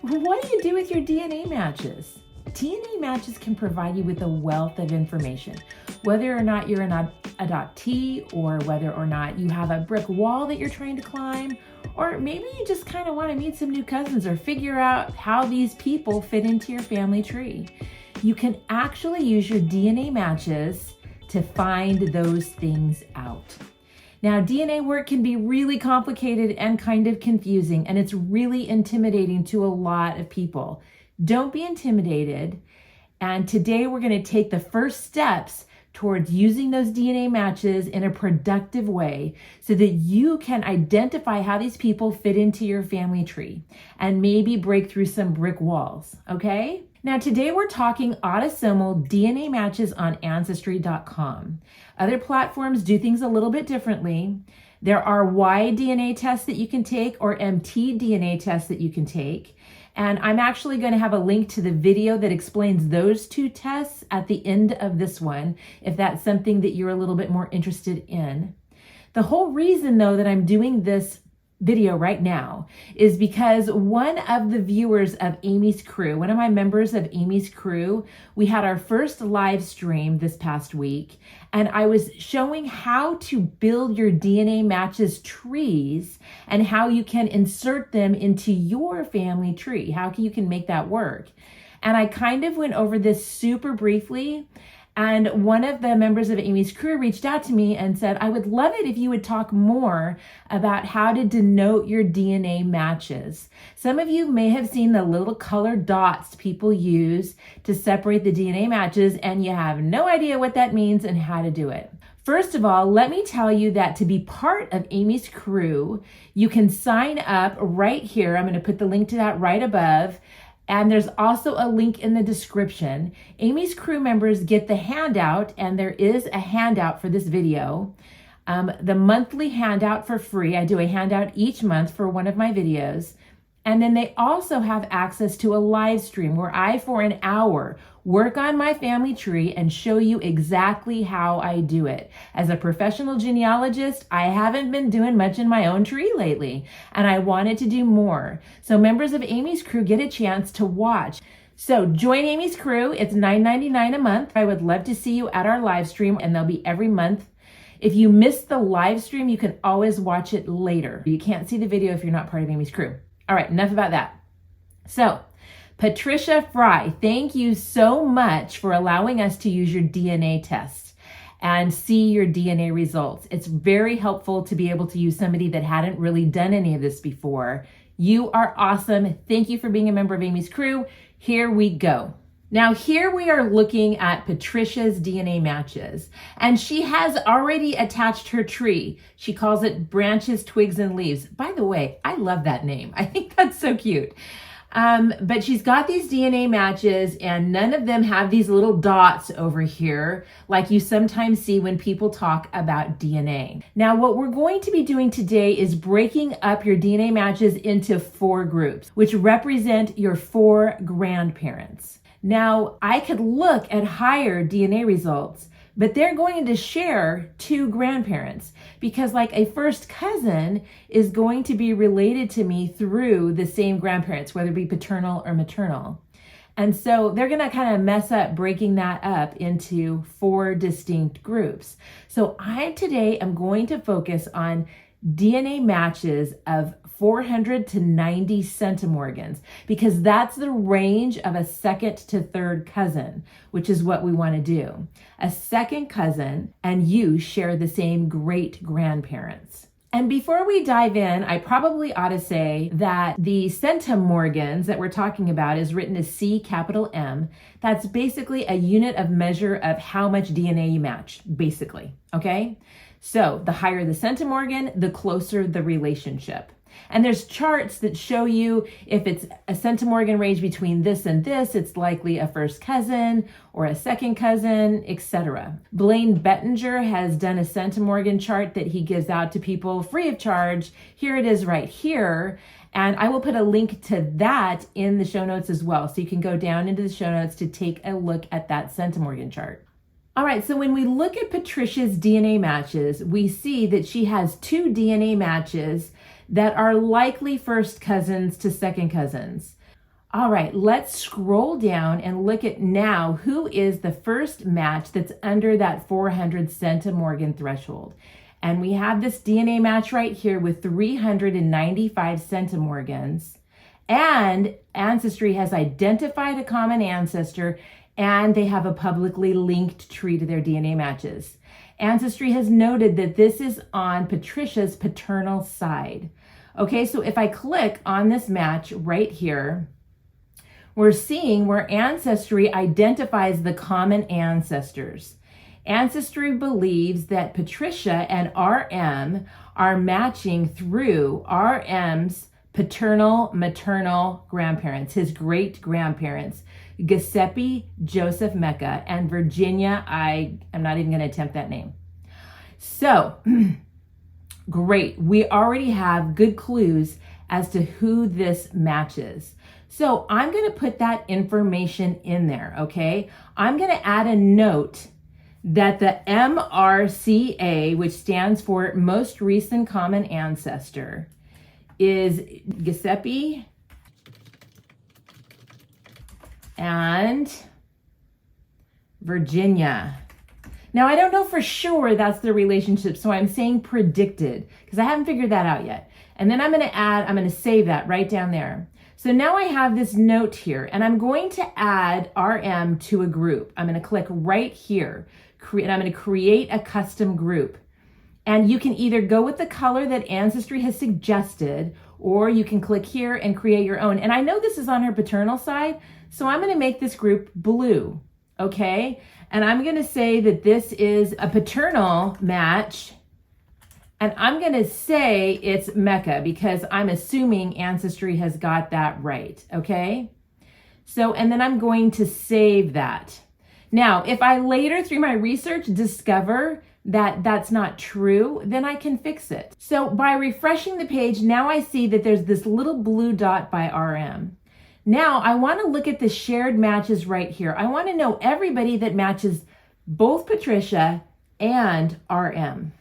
What do you do with your DNA matches? DNA matches can provide you with a wealth of information, whether or not you're an adoptee or whether or not you have a brick wall that you're trying to climb, or maybe you just kind of want to meet some new cousins or figure out how these people fit into your family tree. You can actually use your DNA matches to find those things out. Now, DNA work can be really complicated and kind of confusing, and it's really intimidating to a lot of people. Don't be intimidated. And today we're going to take the first steps towards using those DNA matches in a productive way so that you can identify how these people fit into your family tree and maybe break through some brick walls, okay? Now, today we're talking autosomal DNA matches on Ancestry.com. Other platforms do things a little bit differently. There are Y-DNA tests that you can take or mtDNA tests that you can take. And I'm actually going to have a link to the video that explains those two tests at the end of this one, if that's something that you're a little bit more interested in. The whole reason, though, that I'm doing this video right now is because one of the viewers of Aimee's crew, one of my members of Aimee's crew, we had our first live stream this past week, and I was showing how to build your DNA matches trees and how you can insert them into your family tree, how you can make that work. And I kind of went over this super briefly. And one of the members of Aimee's crew reached out to me and said, I would love it if you would talk more about how to denote your DNA matches. Some of you may have seen the little colored dots people use to separate the DNA matches, and you have no idea what that means and how to do it. First of all, let me tell you that to be part of Aimee's crew, you can sign up right here. I'm going to put the link to that right above. And there's also a link in the description. Aimee's crew members get the handout, and there is a handout for this video. The monthly handout for free. I do a handout each month for one of my videos. And then they also have access to a live stream where I, for an hour, work on my family tree and show you exactly how I do it. As a professional genealogist, I haven't been doing much in my own tree lately, and I wanted to do more. So members of Aimee's crew get a chance to watch. So join Aimee's crew. It's $9.99 a month. I would love to see you at our live stream, and they'll be every month. If you missed the live stream, you can always watch it later. You can't see the video if you're not part of Aimee's crew. All right, enough about that. So, Patricia Frye, thank you so much for allowing us to use your DNA test and see your DNA results. It's very helpful to be able to use somebody that hadn't really done any of this before. You are awesome. Thank you for being a member of Aimee's crew. Here we go. Now, here we are looking at Patricia's DNA matches, and she has already attached her tree. She calls it Branches, Twigs, and Leaves. By the way, I love that name. I think that's so cute. But she's got these DNA matches, and none of them have these little dots over here like you sometimes see when people talk about DNA. Now, what we're going to be doing today is breaking up your DNA matches into 4 groups, which represent your 4 grandparents. Now, I could look at higher DNA results, but they're going to share 2 grandparents because, like, a first cousin is going to be related to me through the same grandparents, whether it be paternal or maternal. And so they're going to kind of mess up breaking that up into 4 distinct groups. So I today am going to focus on DNA matches of 400 to 90 centimorgans, because that's the range of a second to third cousin, which is what we want to do. A second cousin and you share the same great grandparents. And before we dive in, I probably ought to say that the centimorgans that we're talking about is written as C capital M. That's basically a unit of measure of how much DNA you match, basically, okay? So the higher the centimorgan, the closer the relationship. And there's charts that show you if it's a centimorgan range between this and this, it's likely a first cousin or a second cousin, etc. Blaine Bettinger has done a centimorgan chart that he gives out to people free of charge. Here it is right here. And I will put a link to that in the show notes as well. So you can go down into the show notes to take a look at that centimorgan chart. All right, so when we look at Patricia's DNA matches, we see that she has 2 DNA matches that are likely first cousins to second cousins. All right, let's scroll down and look at now who is the first match that's under that 400 centimorgan threshold. And we have this DNA match right here with 395 centimorgans. And Ancestry has identified a common ancestor, and they have a publicly linked tree to their DNA matches. Ancestry has noted that this is on Patricia's paternal side. Okay, so if I click on this match right here, we're seeing where Ancestry identifies the common ancestors. Ancestry believes that Patricia and RM are matching through RM's paternal, maternal grandparents, his great-grandparents, Giuseppe Joseph Mecca, and Virginia, I'm not even going to attempt that name. So, great. We already have good clues as to who this matches. So I'm going to put that information in there, okay? I'm going to add a note that the MRCA, which stands for Most Recent Common Ancestor, is Giuseppe and Virginia. Now, I don't know for sure that's the relationship, so I'm saying predicted, because I haven't figured that out yet. And then I'm going to save that right down there. So now I have this note here, and I'm going to add RM to a group. I'm going to click right here, and I'm going to create a custom group. And you can either go with the color that Ancestry has suggested, or you can click here and create your own. And I know this is on her paternal side, so I'm going to make this group blue, okay? And I'm going to say that this is a paternal match, and I'm going to say it's Mecca because I'm assuming Ancestry has got that right, okay? So, and then I'm going to save that. Now, if I later through my research discover that that's not true, then I can fix it. So by refreshing the page, now I see that there's this little blue dot by RM. Now I want to look at the shared matches right here. I want to know everybody that matches both Patricia and RM.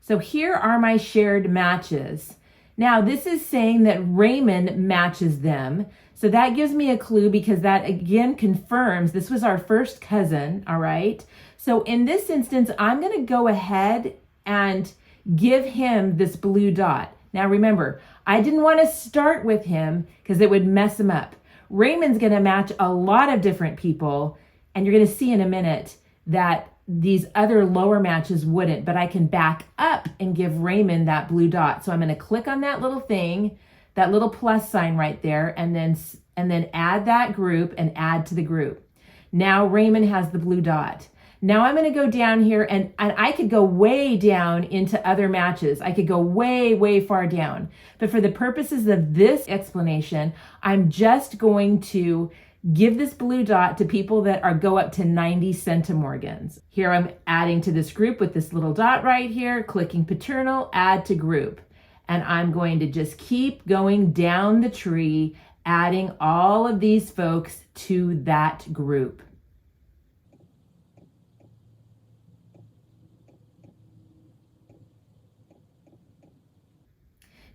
So here are my shared matches. Now this is saying that Raymond matches them. So that gives me a clue because that again confirms this was our first cousin, all right? So in this instance, I'm going to go ahead and give him this blue dot. Now remember, I didn't want to start with him because it would mess him up. Raymond's going to match a lot of different people, and you're going to see in a minute that these other lower matches wouldn't, but I can back up and give Raymond that blue dot. So I'm going to click on that little thing, that little plus sign right there, and then add that group and add to the group. Now Raymond has the blue dot. Now I'm going to go down here and I could go way down into other matches. I could go way, way far down. But for the purposes of this explanation, I'm just going to give this blue dot to people that go up to 90 centimorgans. Here I'm adding to this group with this little dot right here, clicking paternal, add to group. And I'm going to just keep going down the tree, adding all of these folks to that group.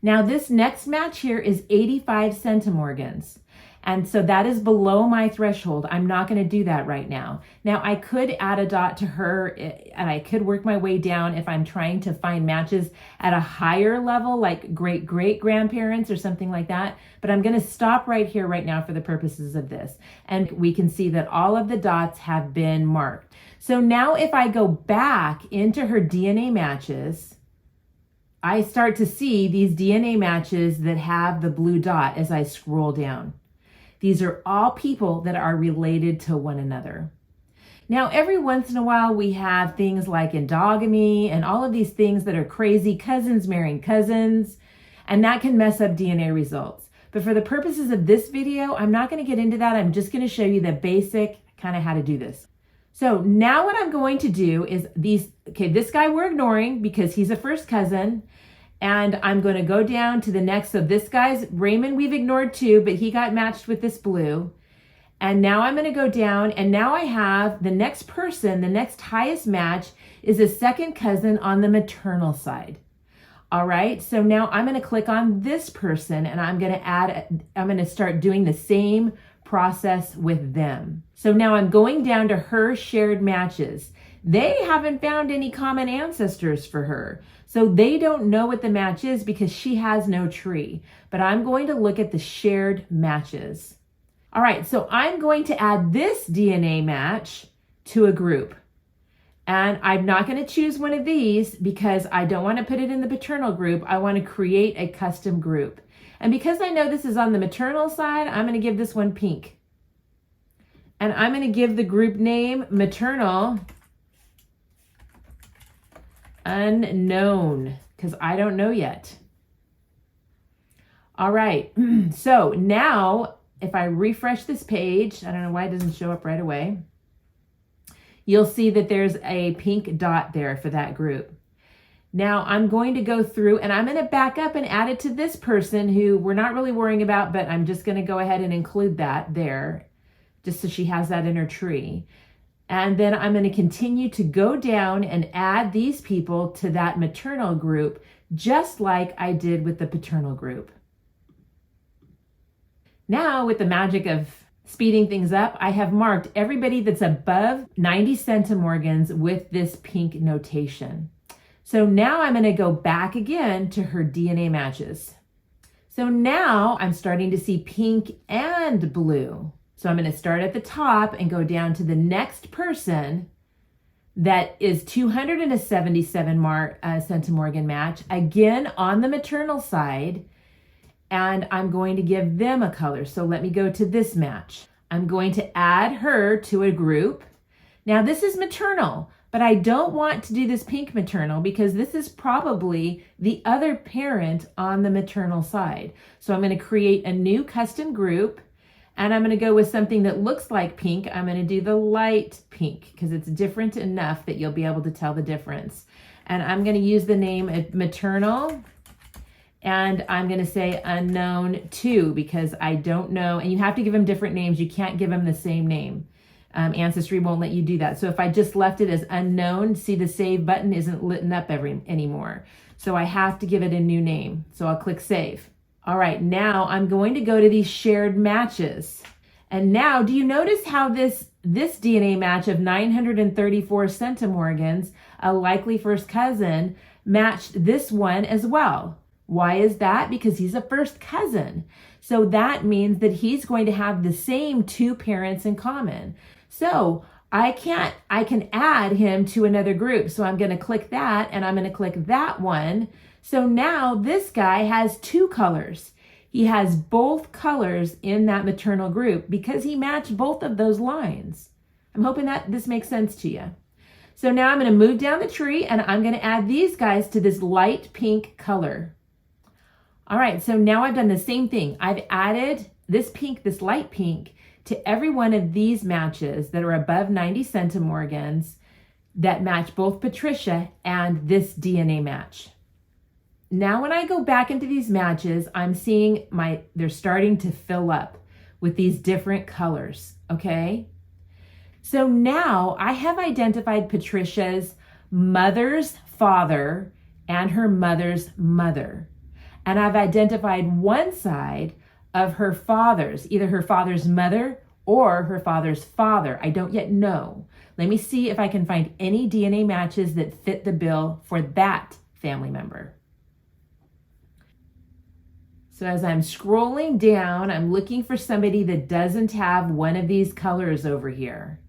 Now this next match here is 85 centimorgans. And so that is below my threshold. I'm not going to do that right now. Now I could add a dot to her and I could work my way down if I'm trying to find matches at a higher level, like great-great-grandparents or something like that. But I'm going to stop right here right now for the purposes of this. And we can see that all of the dots have been marked. So now if I go back into her DNA matches, I start to see these DNA matches that have the blue dot as I scroll down. These are all people that are related to one another. Now, every once in a while, we have things like endogamy and all of these things that are crazy, cousins marrying cousins, and that can mess up DNA results. But for the purposes of this video, I'm not going to get into that. I'm just going to show you the basic kind of how to do this. So now what I'm going to do is this guy we're ignoring because he's a first cousin. And I'm going to go down to the next. So this guy's Raymond, we've ignored too, but he got matched with this blue. And now I'm going to go down and now I have the next person, the next highest match is a second cousin on the maternal side. All right, so now I'm going to click on this person and I'm going to start doing the same process with them. So now I'm going down to her shared matches. They haven't found any common ancestors for her. So they don't know what the match is because she has no tree. But I'm going to look at the shared matches. All right, so I'm going to add this DNA match to a group. And I'm not going to choose one of these because I don't want to put it in the paternal group. I want to create a custom group. And because I know this is on the maternal side, I'm going to give this one pink. And I'm going to give the group name maternal unknown because I don't know yet. All right, so now if I refresh this page, I don't know why it doesn't show up right away. You'll see that there's a pink dot there for that group. Now I'm going to go through and I'm going to back up and add it to this person who we're not really worrying about, but I'm just going to go ahead and include that there just so she has that in her tree. And then I'm going to continue to go down and add these people to that maternal group, just like I did with the paternal group. Now, with the magic of speeding things up, I have marked everybody that's above 90 centimorgans with this pink notation. So now I'm going to go back again to her DNA matches. So now I'm starting to see pink and blue. So I'm going to start at the top and go down to the next person that is 277 centimorgan match, again on the maternal side, and I'm going to give them a color. So let me go to this match. I'm going to add her to a group. Now this is maternal, but I don't want to do this pink maternal because this is probably the other parent on the maternal side. So I'm going to create a new custom group. And I'm going to go with something that looks like pink. I'm going to do the light pink because it's different enough that you'll be able to tell the difference. And I'm going to use the name maternal. And I'm going to say unknown too because I don't know. And you have to give them different names. You can't give them the same name. Ancestry won't let you do that. So if I just left it as unknown, see the save button isn't lit up anymore. So I have to give it a new name. So I'll click save. All right, now I'm going to go to these shared matches. And now, do you notice how this DNA match of 934 centimorgans, a likely first cousin, matched this one as well? Why is that? Because he's a first cousin. So that means that he's going to have the same two parents in common. So I can add him to another group. So I'm going to click that and I'm going to click that one. So now this guy has two colors. He has both colors in that maternal group because he matched both of those lines. I'm hoping that this makes sense to you. So now I'm going to move down the tree and I'm going to add these guys to this light pink color. All right, so now I've done the same thing. I've added this pink, this light pink, to every one of these matches that are above 90 centimorgans that match both Patricia and this DNA match. Now when I go back into these matches, I'm seeing they're starting to fill up with these different colors, okay? So now I have identified Patricia's mother's father and her mother's mother. And I've identified one side of her father's, either her father's mother or her father's father. I don't yet know. Let me see if I can find any DNA matches that fit the bill for that family member. So as I'm scrolling down, I'm looking for somebody that doesn't have one of these colors over here.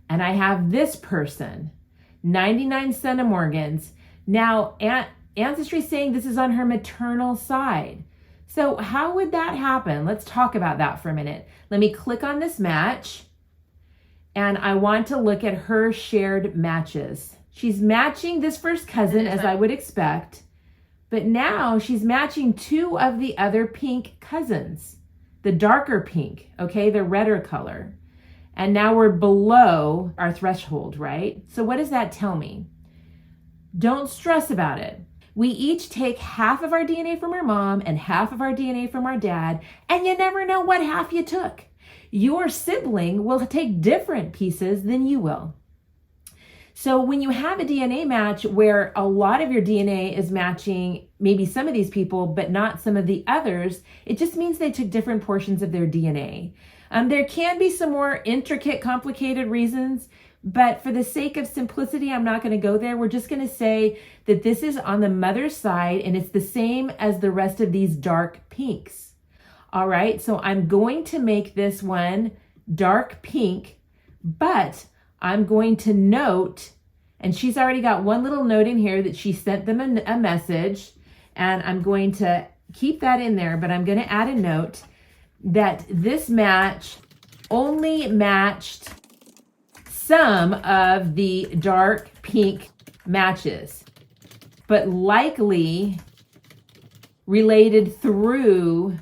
And I have this person, 99 centimorgans. Now, Ancestry is saying this is on her maternal side. So how would that happen? Let's talk about that for a minute. Let me click on this match. And I want to look at her shared matches. She's matching this first cousin, as I would expect. But now she's matching two of the other pink cousins, the darker pink, okay, the redder color. And now we're below our threshold, right? So what does that tell me? Don't stress about it. We each take half of our DNA from our mom and half of our DNA from our dad, and you never know what half you took. Your sibling will take different pieces than you will. So when you have a DNA match where a lot of your DNA is matching maybe some of these people, but not some of the others, it just means they took different portions of their DNA. There can be some more intricate, complicated reasons, but for the sake of simplicity, I'm not going to go there. We're just going to say that this is on the mother's side and it's the same as the rest of these dark pinks. All right, so I'm going to make this one dark pink, but I'm going to note, and she's already got one little note in here that she sent them a message, and I'm going to keep that in there, but I'm going to add a note that this match only matched some of the dark pink matches, but likely related through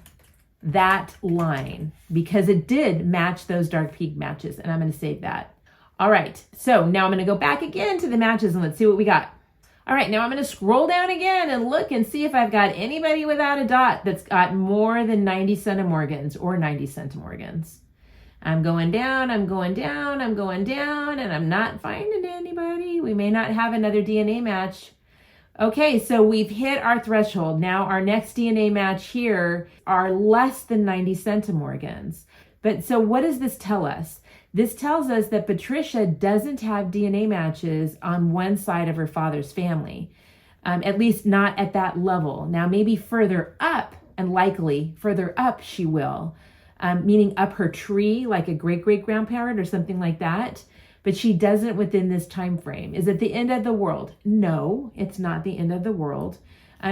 that line because it did match those dark pink matches, and I'm going to save that. All right, so now I'm going to go back again to the matches and let's see what we got. All right, now I'm going to scroll down again and look and see if I've got anybody without a dot that's got more than 90 centimorgans or 90 centimorgans. I'm going down, I'm going down, I'm going down, and I'm not finding anybody. We may not have another DNA match. Okay, so we've hit our threshold. Now our next DNA match here are less than 90 centimorgans. But so what does this tell us? This tells us that Patricia doesn't have DNA matches on one side of her father's family, at least not at that level. Now, maybe further up, and likely further up she will, meaning up her tree, like a great-great-grandparent or something like that, but she doesn't within this time frame. Is it the end of the world? No, it's not the end of the world.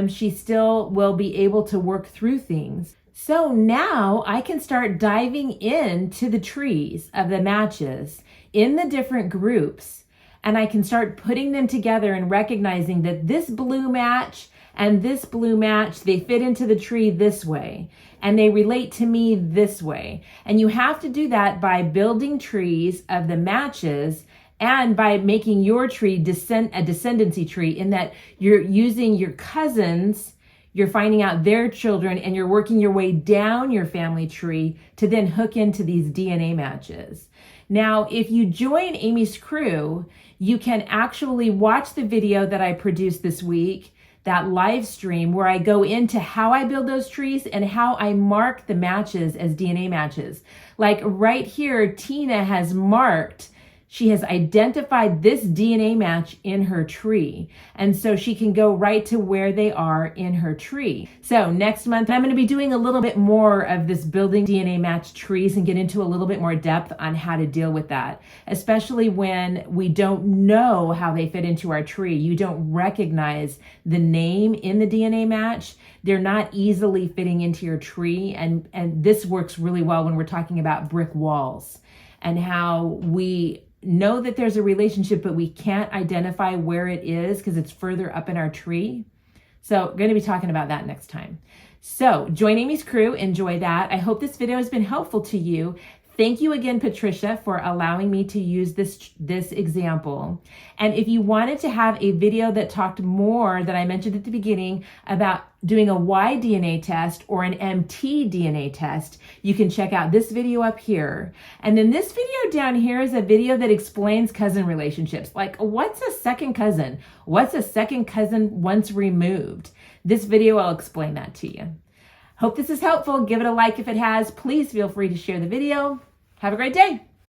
She still will be able to work through things. So now I can start diving into the trees of the matches in the different groups, and I can start putting them together and recognizing that this blue match and this blue match, they fit into the tree this way, and they relate to me this way. And you have to do that by building trees of the matches and by making your tree a descendancy tree, in that you're using your cousins, you're finding out their children, and you're working your way down your family tree to then hook into these DNA matches. Now, if you join Aimee's crew, you can actually watch the video that I produced this week, that live stream where I go into how I build those trees and how I mark the matches as DNA matches. Like right here, Tina has marked, she has identified this DNA match in her tree. And so she can go right to where they are in her tree. So next month, I'm going to be doing a little bit more of this building DNA match trees and get into a little bit more depth on how to deal with that, especially when we don't know how they fit into our tree. You don't recognize the name in the DNA match. They're not easily fitting into your tree. And this works really well when we're talking about brick walls and how we know that there's a relationship, but we can't identify where it is because it's further up in our tree. So we're going to be talking about that next time. So join Aimee's crew, enjoy that. I hope this video has been helpful to you. Thank you again, Patricia, for allowing me to use this example. And if you wanted to have a video that talked more, that I mentioned at the beginning, about doing a Y DNA test or an MT DNA test, you can check out this video up here. And then this video down here is a video that explains cousin relationships. Like, what's a second cousin? What's a second cousin once removed? This video, I'll explain that to you. Hope this is helpful. Give it a like if it has. Please feel free to share the video. Have a great day.